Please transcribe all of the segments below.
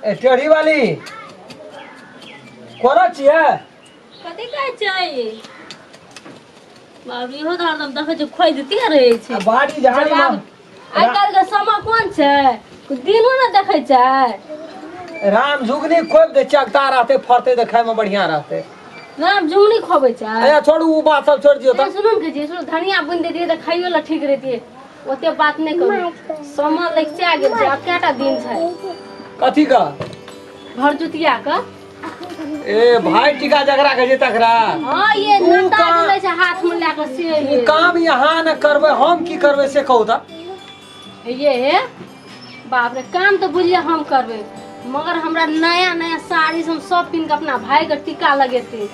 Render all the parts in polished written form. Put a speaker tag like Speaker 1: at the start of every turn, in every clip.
Speaker 1: टेढ़ी वाली कोना छियै
Speaker 2: कथी कहै छै बाबी हो हरदम देखै छै खोइ दिते रहै छै
Speaker 1: बाड़ी झाड़ी में
Speaker 2: आइ काल्हि के समय कोन छै दिनो न देखै छै
Speaker 1: राम झुगनी खोप दे चकता रहते फरते देखे में बढ़िया रहते
Speaker 2: राम झुगनी खोबै छै
Speaker 1: अया छोड़ू उ बात सब छोड़ दियो त
Speaker 2: सुनू के जी सुनू धनिया बुनि देतियै त खाइयो ला ठीक रहतियै ओते बात नहीं करू समय लगिचा गेल छै अब केटा दिन छै
Speaker 1: कथी का
Speaker 2: भरजुतिया का
Speaker 1: ए भाई टीका जगरा के जे तकरा
Speaker 2: हां ये नटा ले छै हाथ में लेके से
Speaker 1: उ काम यहाँ न करबै हम की करबै से कहू त
Speaker 2: ये बाप रे काम तो बुझिए हम करबे मगर हमरा नया नया साड़ी सब पिन के अपना भाई के टीका लगेते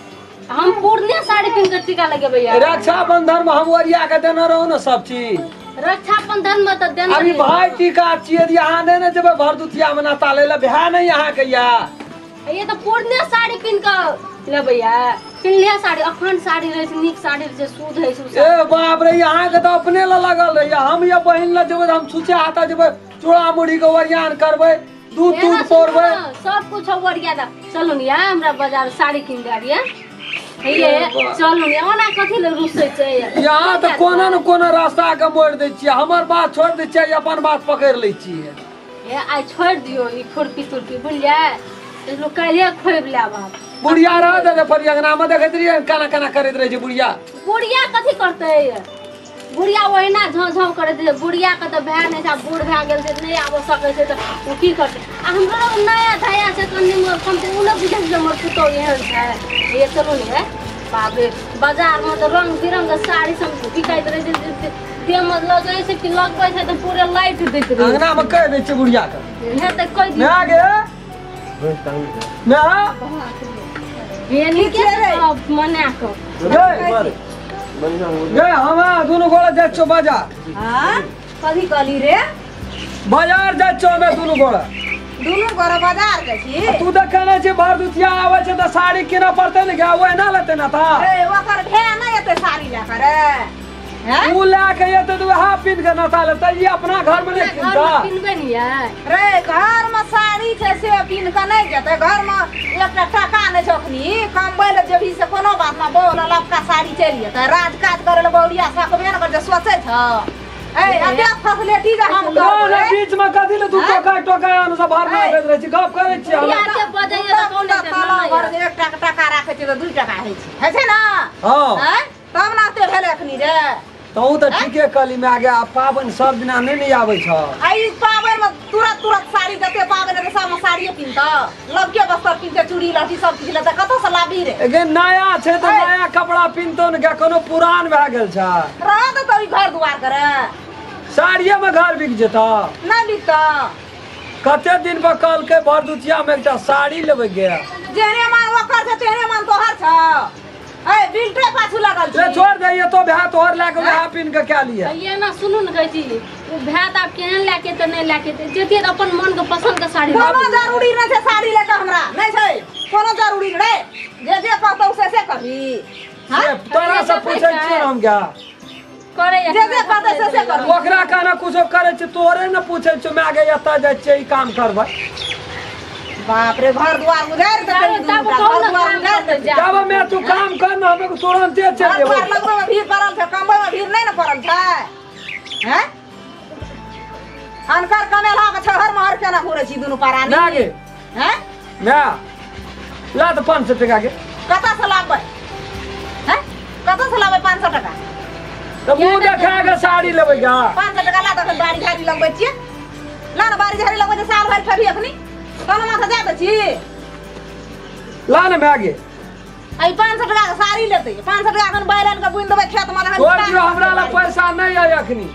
Speaker 2: हम पूर्णिया साड़ी पिन के टीका लगेबे यार
Speaker 1: रक्षाबंधन में हम ओरिया के देना रहू न सब चीज
Speaker 2: रक्षाबंधन में तो देना
Speaker 1: अभी भाई टीका छियै यहाँ ने ने जेबे भरदुतिया में नाता ले भै नहीं यहाँ के या
Speaker 2: ये तो पूर्णिया साड़ी पिन के लेबे यार पिनलिया साड़ी अखंड साड़ी रहे छै नीक साड़ी रहे छै शुद्ध है सब
Speaker 1: ए बाप रे यहाँ के तो अपने ला लगल रहे हम ये बहिन ला जेबे हम छुचे हाथा जेबे चूड़ा मुड़ी के ओरियान करबे दूध पोरबे
Speaker 2: सब कुछ ओरिया दा चलू न यार हमरा बाजार साड़ी किन दारिया ये चलू न ओना कथि ले रुसै छै
Speaker 1: यहाँ तो कोना न कोना रास्ता के मोड़ दे छियै हमर बात छोड़ दे छियै अपन बात पकड़ ले छियै
Speaker 2: ए आई छोड़ दियो ई खुरपी तुरपी बुझलियै लोग कहिए खोब लेब
Speaker 1: बुढ़िया रह दे पर अंगना में देखैत रहिए काना काना करैत रहे छै बुढ़िया
Speaker 2: बुढ़िया कथि करते बुढ़िया ओहिना झौझौ करैत रहे बुढ़िया के तो भै नहीं छै बूढ़ भै गेल छै नहीं आबो सकै छै त ओ की करते आ हमरो नया धया छै कनि मोर कम से उन बुझै छै मोर पुतो एहन छै ये चलू ने बाप रे बाजार में तो रंग बिरंग के साड़ी सब बिकाइत रहे छै दे में लगै छै कि लगबै छै त पूरे लाइट दैत रहे
Speaker 1: अंगना में कह दे छै बुढ़िया के
Speaker 2: हे त कोई
Speaker 1: मैं आ गए मैं
Speaker 2: ये नहीं के मना को
Speaker 1: गए हम दोनों गोड़ा जाय छो बाजार
Speaker 3: हां कथि कहली रे
Speaker 1: बाजार जाय छो में दोनों गोड़ा
Speaker 3: बाजार के छी
Speaker 1: तू देखे ना छै भरदुतिया आवे छै त साड़ी किना पड़ते ने गे ओए ना लेते ना था
Speaker 3: रे ओकर भे ना एते साड़ी ले करे हैं
Speaker 1: तू लाके एते तो हाफ पिन के ना था लेते ये अपना घर में नहीं किनता
Speaker 2: पिनबे नहीं है
Speaker 3: रे घर में साड़ी छै से पिन के नहीं जेते घर में एकटा टका नै छखनी कमबै ले जेबी से कोनो बात ना बोल लपका साड़ी चली जेते राज काज करे ले बौरिया सकबे न कर जे सोचै छ ए अबे फैसिलिटी जे हम
Speaker 1: ना बीच में कथि ले तू टोका अनुसार बाहर में भेज रहे छी गप करे छी हम
Speaker 2: या के बजाइए त कौन देते
Speaker 3: घर एक टका राखे छी त 2 टका है छै ना
Speaker 1: हां
Speaker 3: हैं तब ना ते भेले अखनी रे
Speaker 1: तो तो ठीके कहली में आ गया पावन सब दिना नहीं आवे छ
Speaker 3: आई पावन में तुरंत साड़ी देते पावन के सब साड़िए पिनता लबके बस्तर पिनते चूड़ी लहठी सब किछ लेते कतो से लाबी रे
Speaker 1: एगे नया छै त नया कपड़ा पिनतो न गे कोनो पुरान भै गेल छ
Speaker 3: रह त तोरी घर दुआर करे
Speaker 1: साड़िए में घर बिक जेता
Speaker 3: ना बिकता
Speaker 1: कते दिन पर कल के भरदुतिया में एकटा साड़ी लेबे गया
Speaker 3: जेने मान ओकर से तेने मान तोहर छ ए बिल्टे पाछू लगल
Speaker 1: ले
Speaker 3: छी
Speaker 1: छोड़ दे ये तो भै तोहर लाके वहा पिन के क्या लिया
Speaker 2: ये ना सुनू न कहै छी ओ भैत आप केहन लाके त नहीं लाके त जेतिए त अपन मन के पसंद के साड़ी
Speaker 3: कोनो जरूरी नहीं छै साड़ी ले के हमरा नहीं छै कोनो जरूरी रे जे कहतौ से करबी हां
Speaker 1: तोरा से पूछै छी हम क्या
Speaker 2: करे
Speaker 3: जे कहतौ से करबी
Speaker 1: ओकरा कहना कुछो करे छ तोरे न पूछै छ मैं आगे एता जाय छै ई काम करबै
Speaker 3: बाप रे घर द्वार उधार त करी
Speaker 2: तब कौन काम कर जा
Speaker 1: तब मैं तू काम कर न हमें तुरंते चल
Speaker 3: घर
Speaker 1: देबो
Speaker 3: लगबे में भीड़ पड़ल छै कमबै में भीड़ नहीं न पड़ल छै हैं अनकर कमेला के छहर में हर केना घुरै छी दुनु पारानी
Speaker 1: ना गे
Speaker 3: हैं
Speaker 1: ना ला तो 500 टका के
Speaker 3: कता से लाबै हैं कता से लाबै 500 टका
Speaker 1: तो मुंह देखा के साड़ी लेबै गा
Speaker 3: 500 टका ला त बाड़ी झाड़ी लगबै छी ला न बाड़ी झाड़ी लगबै साल भर खबी अखनी कोनो माथा जात छी
Speaker 1: ला न मैं आगे
Speaker 3: आई 500 टका के साड़ी लेते 500 टका खन बैलन के बुइन देबै खेत में लगन
Speaker 1: छोड़ दियो हमरा ला पैसा नहीं है अखनी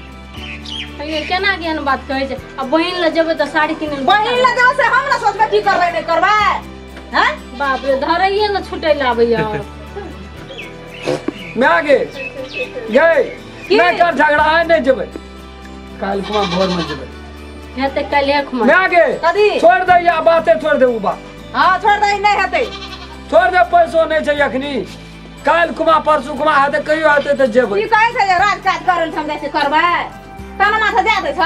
Speaker 2: ये केना केहन बात कहै छै अब बहिन ले जेबै त साड़ी किने
Speaker 3: बहिन ले जाओ से हम ना सोचबे की करबै नहीं करबै हैं
Speaker 2: बाप रे धरैये न छुटै लाबै यार
Speaker 1: मैं आगे गए मैं कर झगड़ा है नहीं जेबै काल कुमा भोर में जेबै
Speaker 2: हेते काल्हे खुमा
Speaker 1: मैं आगे
Speaker 3: कदी
Speaker 1: छोड़ दे या बातें छोड़ दे उ बात
Speaker 3: हां छोड़ दे नहीं हेतै
Speaker 1: छोड़ दे पैसो नहीं छै अखनी काल कुमा परसू कुमा हेते कहियो हेते त जेबै
Speaker 3: की कहै छै राज काज करल हम जैसे करबै तना माथा जा दे छ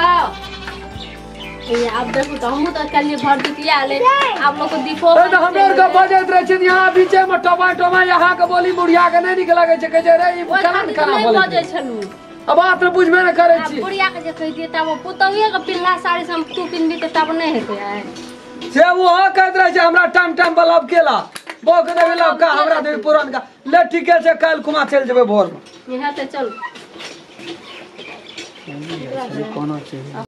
Speaker 2: अब देखो तो हम तो कल भर दिया ले आप लोग को दीपो
Speaker 1: ए तो हमर का बजत रहे छै यहाँ बीचे में टमा यहाँ के बोली बुढ़िया के नहीं निक लगे छै कहे रे ई केना बोले
Speaker 2: बजे छलू
Speaker 1: अब बात रे बुझबे न करे छी
Speaker 2: बुढ़िया के जे कह दिए तब पुतौए के पिल्ला साड़ी से हम तू पिनबी त तब नहीं हेते
Speaker 1: से वो कहत रहे छै हमरा टाइम बलब केला बोक देबे लब का हमरा देबे पुरान का ले ठीके छै काल कुमा चल जेबे भोर में
Speaker 2: यहाँ ते चल
Speaker 1: कोनो चीज